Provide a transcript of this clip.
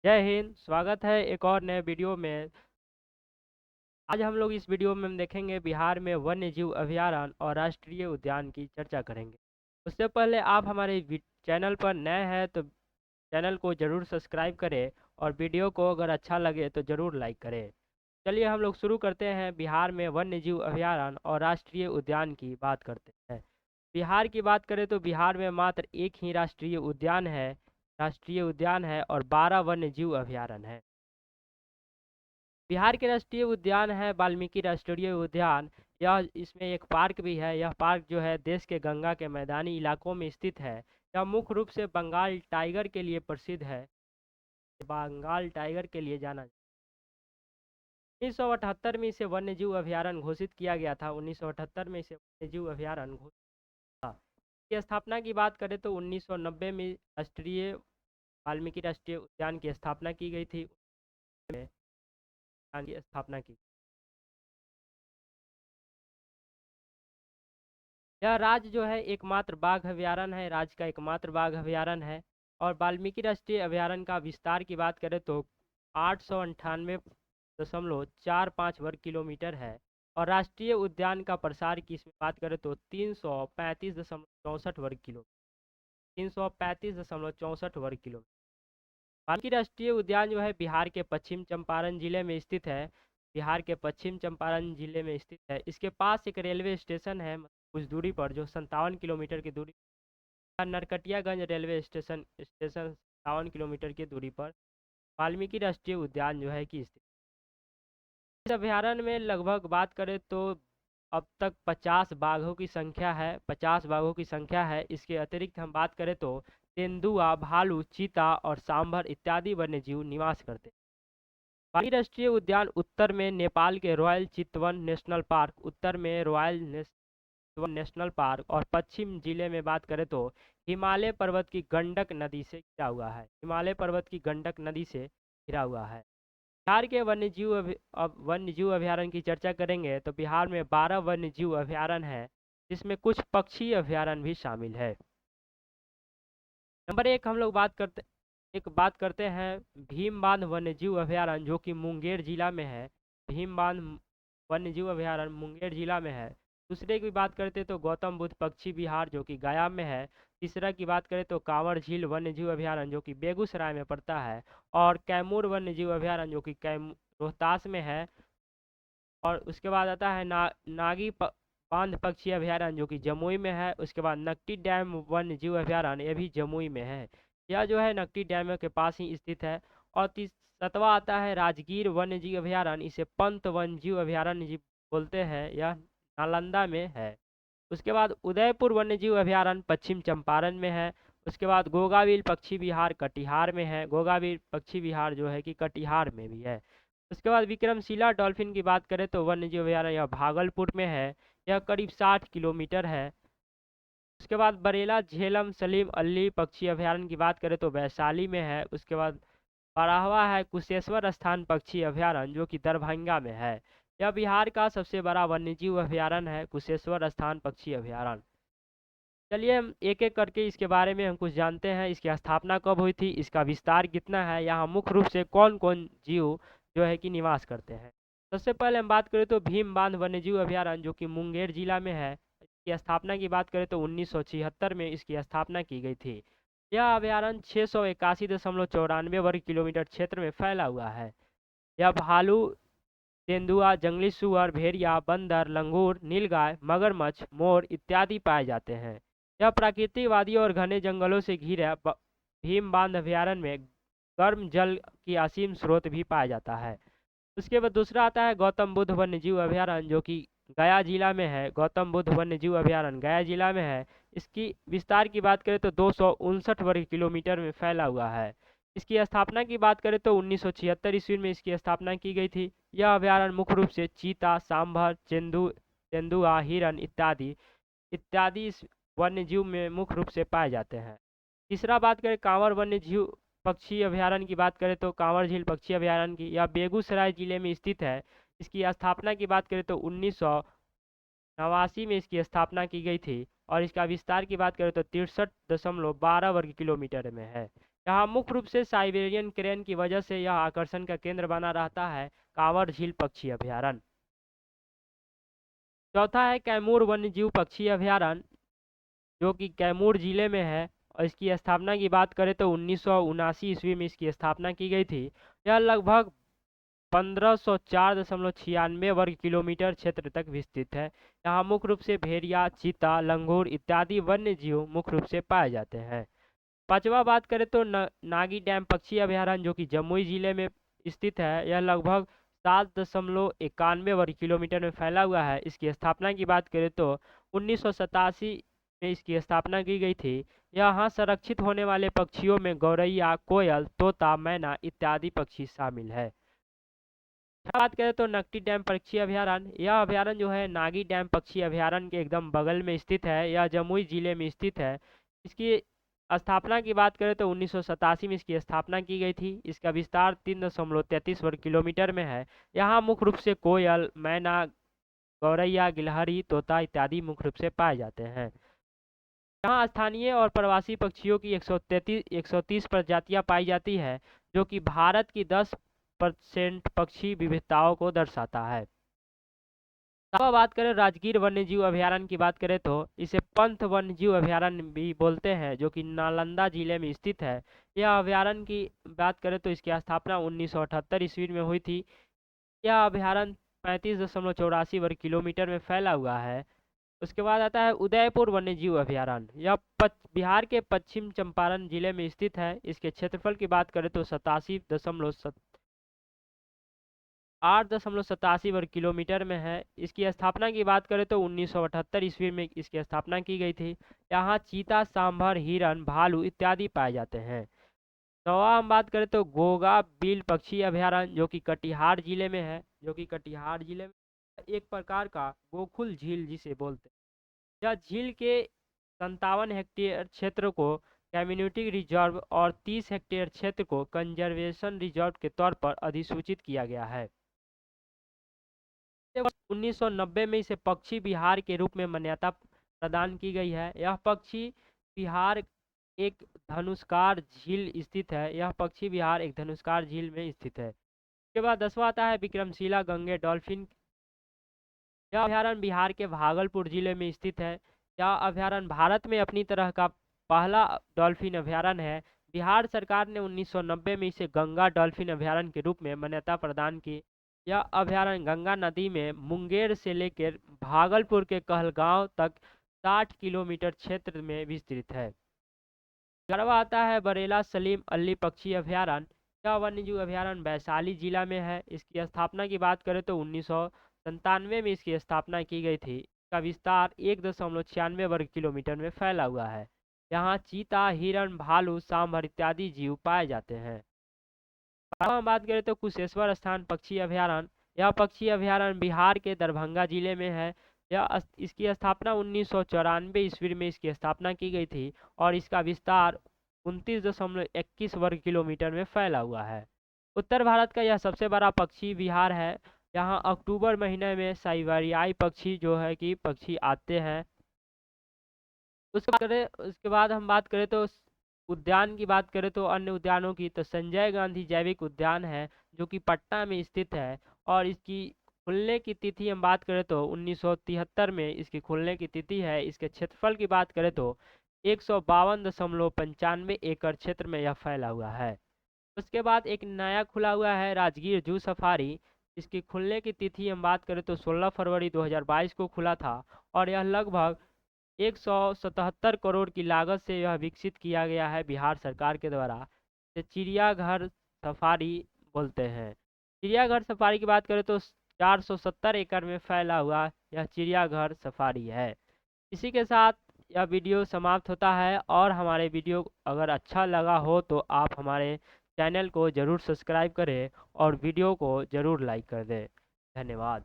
जय हिंद। स्वागत है एक और नए वीडियो में। आज हम लोग इस वीडियो में हम देखेंगे बिहार में वन्य जीव अभयारण्य और राष्ट्रीय उद्यान की चर्चा करेंगे। उससे पहले आप हमारे चैनल पर नए हैं तो चैनल को ज़रूर सब्सक्राइब करें और वीडियो को अगर अच्छा लगे तो ज़रूर लाइक करें। चलिए हम लोग शुरू करते हैं। बिहार में वन्य जीव अभयारण्य और राष्ट्रीय उद्यान की बात करते हैं। बिहार की बात करें तो बिहार में मात्र एक ही राष्ट्रीय उद्यान है और 12 वन्य जीव अभयारण्य है। बिहार के राष्ट्रीय उद्यान है वाल्मीकि राष्ट्रीय उद्यान। यह इसमें एक पार्क भी है। यह पार्क जो है देश के गंगा के मैदानी इलाकों में स्थित है। यह मुख्य रूप से बंगाल टाइगर के लिए प्रसिद्ध है। बंगाल टाइगर के लिए जाना 1978 में इसे वन्यजीव अभयारण्य घोषित किया गया था। 1978 में इसे वन्यजीव अभयारण्य घोषित था। इसकी स्थापना की बात करें तो 1990 में राष्ट्रीय वाल्मीकि राष्ट्रीय उद्यान की स्थापना की गई थी। उद्यान की स्थापना की। यह राज्य जो है एकमात्र बाघ अभयारण्य है। राज्य का एकमात्र बाघ अभयारण्य है। और वाल्मीकि राष्ट्रीय अभयारण्य का विस्तार की बात करें तो 898.45 वर्ग किलोमीटर है। और राष्ट्रीय उद्यान का प्रसार की इसमें बात करें तो 335.64 वर्ग किलोमीटर। वाल्मीकि राष्ट्रीय उद्यान जो है बिहार के पश्चिम चंपारण जिले में स्थित है। बिहार के पश्चिम चंपारण जिले में स्थित है। इसके पास एक रेलवे स्टेशन है कुछ दूरी पर, जो 57 किलोमीटर की दूरी। नरकटियागंज रेलवे स्टेशन 57 किलोमीटर की दूरी पर वाल्मीकि राष्ट्रीय उद्यान जो है कि स्थित। इस अभयारण्य में लगभग बात करें तो अब तक 50 बाघों की संख्या है। 50 बाघों की संख्या है। इसके अतिरिक्त हम बात करें तो तेंदुआ, भालू, चीता और सांभर इत्यादि वन्य जीव निवास करते हैं। बाघ राष्ट्रीय उद्यान उत्तर में नेपाल के रॉयल चितवन नेशनल पार्क, उत्तर में चितवन नेशनल पार्क और पश्चिम जिले में बात करें तो हिमालय पर्वत की गंडक नदी से घिरा हुआ है। हिमालय पर्वत की गंडक नदी से घिरा हुआ है। बिहार के वन्यजीव अभयारण्य की चर्चा करेंगे तो बिहार में 12 वन्यजीव अभयारण्य है, जिसमें कुछ पक्षी अभयारण्य भी शामिल है। नंबर एक हम लोग बात करते हैं भीम बांध वन्यजीव अभयारण्य, जो कि मुंगेर जिला में है। भीम बांध वन्यजीव अभयारण्य मुंगेर जिला में है। दूसरे की बात करते तो गौतम बुद्ध पक्षी विहार, जो कि गया में है। तीसरा की बात करें तो कांवर झील वन्यजीव अभयारण्य, जो कि बेगूसराय में पड़ता है। और कैमूर वन्यजीव अभयारण्य, जो कि रोहतास में है। और उसके बाद आता है बांध पक्षी अभयारण्य, जो कि जमुई में है। उसके बाद नकटी डैम वन्य जीव अभयारण्य, ये भी जमुई में है। यह जो है नकटी डैम के पास ही स्थित है। और सतवा आता है राजगीर वन्य जीव अभयारण्य। इसे पंत वन्य जीव अभयारण्य जी बोलते हैं। यह नालंदा में है। उसके बाद उदयपुर वन्य जीव अभयारण्य पश्चिम चंपारण में है। उसके बाद गोगाविल पक्षी विहार कटिहार में है। गोगाविल पक्षी विहार जो है कि कटिहार में भी है। उसके बाद विक्रमशिला डॉल्फिन की बात करें तो वन्यजीव अभयारण्य यह भागलपुर में है। यह करीब 60 किलोमीटर है। उसके बाद बरेला झेलम सलीम अली पक्षी अभयारण्य की बात करें तो वैशाली में है। उसके बाद बराहवा है कुशेश्वर स्थान पक्षी अभयारण्य, जो कि दरभंगा में है। यह बिहार का सबसे बड़ा वन्यजीव अभयारण्य है, कुशेश्वर स्थान पक्षी अभयारण्य। चलिए हम एक एक करके इसके बारे में हम कुछ जानते हैं। इसकी स्थापना कब हुई थी, इसका विस्तार कितना है, यहाँ मुख्य रूप से कौन कौन जीव जो है कि निवास करते हैं। सबसे पहले हम बात करें तो भीम बांध वन्यजीव अभयारण्य, जो कि मुंगेर जिला में है। इसकी स्थापना की बात करें तो 1976 में इसकी स्थापना की गई थी। यह अभयारण्य 681.94 वर्ग किलोमीटर क्षेत्र में फैला हुआ है। यह भालू, तेंदुआ, जंगली सुअर, भेड़िया, बंदर, लंगूर, नीलगाय, मगरमच्छ, मोर इत्यादि पाए जाते हैं। यह प्राकृतिक वादियों और घने जंगलों से घिरा भीम बांध अभयारण्य में गर्म जल की असीम स्रोत भी पाया जाता है। उसके बाद दूसरा आता है गौतम बुद्ध वन्यजीव अभयारण्य, जो कि गया जिला में है। गौतम बुद्ध वन्यजीव अभयारण्य गया जिला में है। इसकी विस्तार की बात करें तो 259 वर्ग किलोमीटर में फैला हुआ है। इसकी स्थापना की बात करें तो 1976 ईस्वी में इसकी स्थापना की गई थी। यह अभयारण्य मुख्य रूप से चीता, सांभर, तेंदुआ, हिरन इत्यादि इत्यादि इस वन्य जीव में मुख्य रूप से पाए जाते हैं। तीसरा बात करें कांवर वन्य जीव पक्षी अभयारण्य की बात करें तो कांवर झील पक्षी अभयारण्य की यह बेगूसराय जिले में स्थित है। इसकी स्थापना की बात करें तो 1989 में इसकी स्थापना की गई थी। और इसका विस्तार की बात करें तो 63.12 वर्ग किलोमीटर में है। यहाँ मुख्य रूप से साइबेरियन क्रेन की वजह से यह आकर्षण का केंद्र बना रहता है कांवर झील पक्षी अभयारण्य। चौथा है कैमूर वन्यजीव पक्षी अभयारण्य, जो कि कैमूर जिले में है। और इसकी स्थापना की बात करें तो 1979 ईस्वी में इसकी स्थापना की गई थी। यह लगभग 1504.96 वर्ग किलोमीटर क्षेत्र तक विस्तृत है। यहाँ मुख्य रूप से भेड़िया, चीता, लंगूर इत्यादि वन्य जीव मुख्य रूप से पाए जाते हैं। पांचवा बात करें तो नागी डैम पक्षी अभयारण्य, जो कि जमुई जिले में स्थित है। यह लगभग 7.91 वर्ग किलोमीटर में फैला हुआ है। इसकी स्थापना की बात करें तो 1987 में इसकी स्थापना की गई थी। यहाँ संरक्षित होने वाले पक्षियों में गौरैया, कोयल, तोता, मैना इत्यादि पक्षी शामिल है। बात करें तो नकटी डैम पक्षी अभयारण्य, यह अभयारण्य जो है नागी डैम पक्षी अभयारण्य के एकदम बगल में स्थित है। यह जमुई जिले में स्थित है। इसकी स्थापना की बात करें तो 1987 में इसकी स्थापना की गई थी। इसका विस्तार 3.33 वर्ग किलोमीटर में है। यहाँ मुख्य रूप से कोयल, मैना, गौरैया, गिलहरी, तोता इत्यादि मुख्य रूप से पाए जाते हैं। यहाँ स्थानीय और प्रवासी पक्षियों की 130 प्रजातियां पाई जाती है, जो कि भारत की 10% पक्षी विविधताओं को दर्शाता है। अब बात करें राजगीर वन्यजीव अभयारण्य की बात करें तो इसे पंथ वन्यजीव अभयारण्य भी बोलते हैं, जो कि नालंदा जिले में स्थित है। यह अभयारण्य की बात करें तो इसकी स्थापना 1978 ईस्वी में हुई थी। यह अभयारण्य 35.84 वर्ग किलोमीटर में फैला हुआ है। उसके बाद आता है उदयपुर वन्यजीव अभयारण्य। यह बिहार के पश्चिम चंपारण जिले में स्थित है। इसके क्षेत्रफल की बात करें तो 8.87 वर्ग किलोमीटर में है। इसकी स्थापना की बात करें तो 1978 ईस्वी में इसकी स्थापना की गई थी। यहाँ चीता, सांभर, हिरन, भालू इत्यादि पाए जाते हैं। नौवा हम बात करें तो गोगा बिल पक्षी अभयारण्य, जो कि कटिहार जिले में है। एक प्रकार का गोकुल झील जिसे बोलते हैं। यह झील के 57 हेक्टेयर क्षेत्र को कम्युनिटी रिजर्व और 30 हेक्टेयर क्षेत्र को कंजर्वेशन रिजर्व के तौर पर अधिसूचित किया गया है। 1990 में इसे पक्षी विहार के रूप में मान्यता प्रदान की गई है। यह पक्षी विहार एक धनुष्कार झील स्थित है। यह पक्षी विहार एक धनुष्कार झील में स्थित है। उसके बाद 10वां आता है विक्रमशिला गंगे डॉल्फिन। यह अभयारण्य बिहार के भागलपुर जिले में स्थित है। यह अभयारण्य भारत में अपनी तरह का पहला डॉल्फिन अभयारण्य है। बिहार सरकार ने 1990 में इसे गंगा डॉल्फिन अभयारण्य के रूप में मान्यता प्रदान की। यह अभयारण्य गंगा नदी में मुंगेर से लेकर भागलपुर के कहलगांव तक 60 किलोमीटर क्षेत्र में विस्तृत है। 11वां आता है बरेला सलीम अली पक्षी अभयारण्य। यह वन्यजीव अभयारण्य वैशाली जिला में है। इसकी स्थापना की बात करें तो 1997 में इसकी स्थापना की गई थी। इसका विस्तार 1.96 वर्ग किलोमीटर में फैला हुआ है। यहाँ चीता, हिरण, भालू, सांभर इत्यादि जीव पाए जाते हैं। हम बात करें तो कुशेश्वर स्थान पक्षी अभयारण्य। यह पक्षी अभयारण्य बिहार के दरभंगा जिले में है। इसकी स्थापना 1994 ईस्वी में इसकी स्थापना की गई थी और इसका विस्तार 29.21 वर्ग किलोमीटर में फैला हुआ है। उत्तर भारत का यह सबसे बड़ा पक्षी विहार है। यहाँ अक्टूबर महीने में साइबेरियाई पक्षी जो है कि पक्षी आते हैं। उसके बाद हम बात करें तो उद्यान की बात करें तो अन्य उद्यानों की तो संजय गांधी जैविक उद्यान है, जो कि पटना में स्थित है। और इसकी खुलने की तिथि हम बात करें तो 1973 में इसकी खुलने की तिथि है। इसके क्षेत्रफल की बात करें तो 152.95 एकड़ क्षेत्र में यह फैला हुआ है। उसके बाद एक नया खुला हुआ है राजगीर जू सफारी। इसकी खुलने की तिथि हम बात करें तो 16 फरवरी 2022 को खुला था और यह लगभग 177 करोड़ की लागत से यह विकसित किया गया है बिहार सरकार के द्वारा। इसे चिड़ियाघर सफारी बोलते हैं। चिड़ियाघर सफारी की बात करें तो 470 एकड़ में फैला हुआ यह चिड़ियाघर सफारी है। इसी के साथ यह वीडियो समाप्त होता है और हमारे वीडियो अगर अच्छा लगा हो तो आप हमारे चैनल को ज़रूर सब्सक्राइब करें और वीडियो को ज़रूर लाइक कर दें। धन्यवाद।